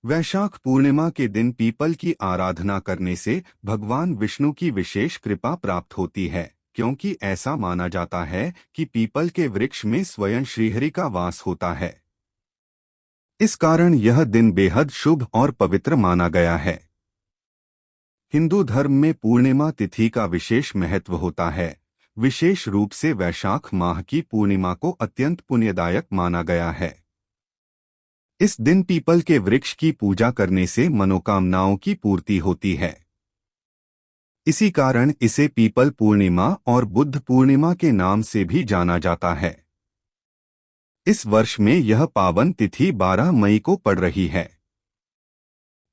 वैशाख पूर्णिमा के दिन पीपल की आराधना करने से भगवान विष्णु की विशेष कृपा प्राप्त होती है, क्योंकि ऐसा माना जाता है कि पीपल के वृक्ष में स्वयं श्रीहरि का वास होता है। इस कारण यह दिन बेहद शुभ और पवित्र माना गया है। हिंदू धर्म में पूर्णिमा तिथि का विशेष महत्व होता है। विशेष रूप से वैशाख माह की पूर्णिमा को अत्यंत पुण्यदायक माना गया है। इस दिन पीपल के वृक्ष की पूजा करने से मनोकामनाओं की पूर्ति होती है। इसी कारण इसे पीपल पूर्णिमा और बुद्ध पूर्णिमा के नाम से भी जाना जाता है। इस वर्ष में यह पावन तिथि 12 मई को पड़ रही है।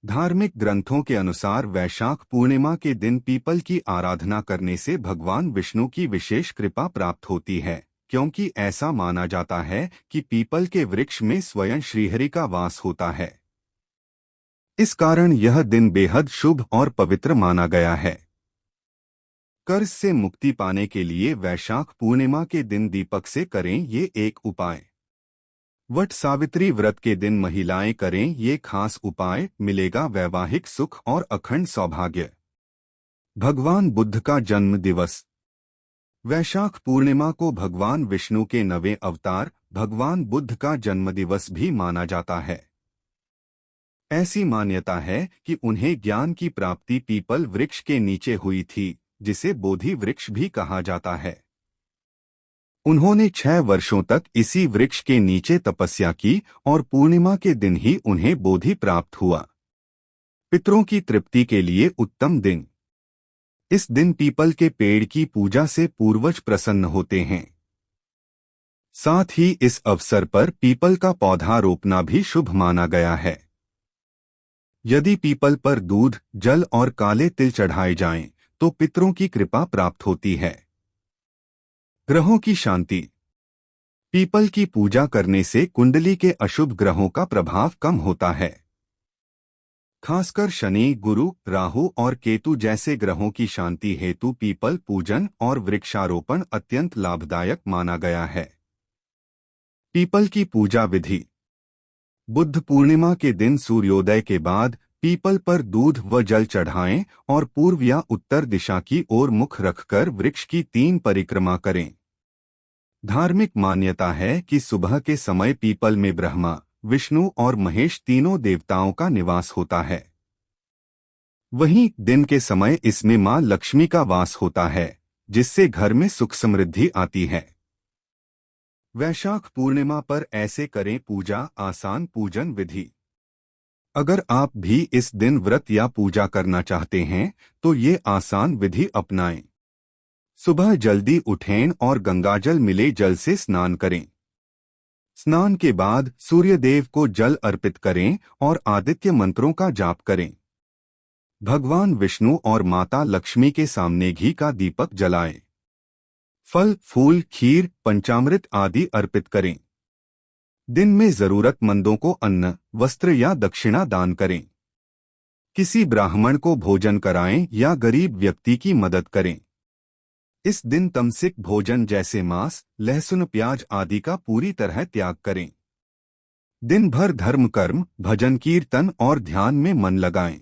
धार्मिक ग्रंथों के अनुसार वैशाख पूर्णिमा के दिन पीपल की आराधना करने से भगवान विष्णु की विशेष कृपा प्राप्त होती है, क्योंकि ऐसा माना जाता है कि पीपल के वृक्ष में स्वयं श्रीहरि का वास होता है। इस कारण यह दिन बेहद शुभ और पवित्र माना गया है। कर्ज से मुक्ति पाने के लिए वैशाख पूर्णिमा के दिन दीपक से करें ये एक उपाय। वट सावित्री व्रत के दिन महिलाएं करें ये खास उपाय, मिलेगा वैवाहिक सुख और अखंड सौभाग्य। भगवान बुद्ध का जन्म दिवस। वैशाख पूर्णिमा को भगवान विष्णु के 9वें अवतार भगवान बुद्ध का जन्मदिवस भी माना जाता है। ऐसी मान्यता है कि उन्हें ज्ञान की प्राप्ति पीपल वृक्ष के नीचे हुई थी, जिसे बोधि वृक्ष भी कहा जाता है। उन्होंने 6 वर्षों तक इसी वृक्ष के नीचे तपस्या की और पूर्णिमा के दिन ही उन्हें बोधि प्राप्त हुआ। पितरों की तृप्ति के लिए उत्तम दिन। इस दिन पीपल के पेड़ की पूजा से पूर्वज प्रसन्न होते हैं। साथ ही इस अवसर पर पीपल का पौधा रोपना भी शुभ माना गया है। यदि पीपल पर दूध, जल और काले तिल चढ़ाए जाएं, तो पितरों की कृपा प्राप्त होती है। ग्रहों की शांति। पीपल की पूजा करने से कुंडली के अशुभ ग्रहों का प्रभाव कम होता है। खासकर शनि, गुरु, राहु और केतु जैसे ग्रहों की शांति हेतु पीपल पूजन और वृक्षारोपण अत्यंत लाभदायक माना गया है। पीपल की पूजा विधि। बुद्ध पूर्णिमा के दिन सूर्योदय के बाद पीपल पर दूध व जल चढ़ाएं और पूर्व या उत्तर दिशा की ओर मुख रखकर वृक्ष की 3 परिक्रमा करें। धार्मिक मान्यता है कि सुबह के समय पीपल में ब्रह्मा, विष्णु और महेश तीनों देवताओं का निवास होता है। वहीं दिन के समय इसमें मां लक्ष्मी का वास होता है, जिससे घर में सुख समृद्धि आती है। वैशाख पूर्णिमा पर ऐसे करें पूजा। आसान पूजन विधि। अगर आप भी इस दिन व्रत या पूजा करना चाहते हैं तो ये आसान विधि अपनाएं। सुबह जल्दी उठें और गंगाजल मिले जल से स्नान करें। स्नान के बाद सूर्यदेव को जल अर्पित करें और आदित्य मंत्रों का जाप करें। भगवान विष्णु और माता लक्ष्मी के सामने घी का दीपक जलाएं। फल, फूल, खीर, पंचामृत आदि अर्पित करें। दिन में जरूरतमंदों को अन्न, वस्त्र या दक्षिणा दान करें। किसी ब्राह्मण को भोजन कराएं या गरीब व्यक्ति की मदद करें। इस दिन तमसिक भोजन जैसे मांस, लहसुन, प्याज आदि का पूरी तरह त्याग करें। दिन भर धर्म कर्म, भजन कीर्तन और ध्यान में मन लगाएं।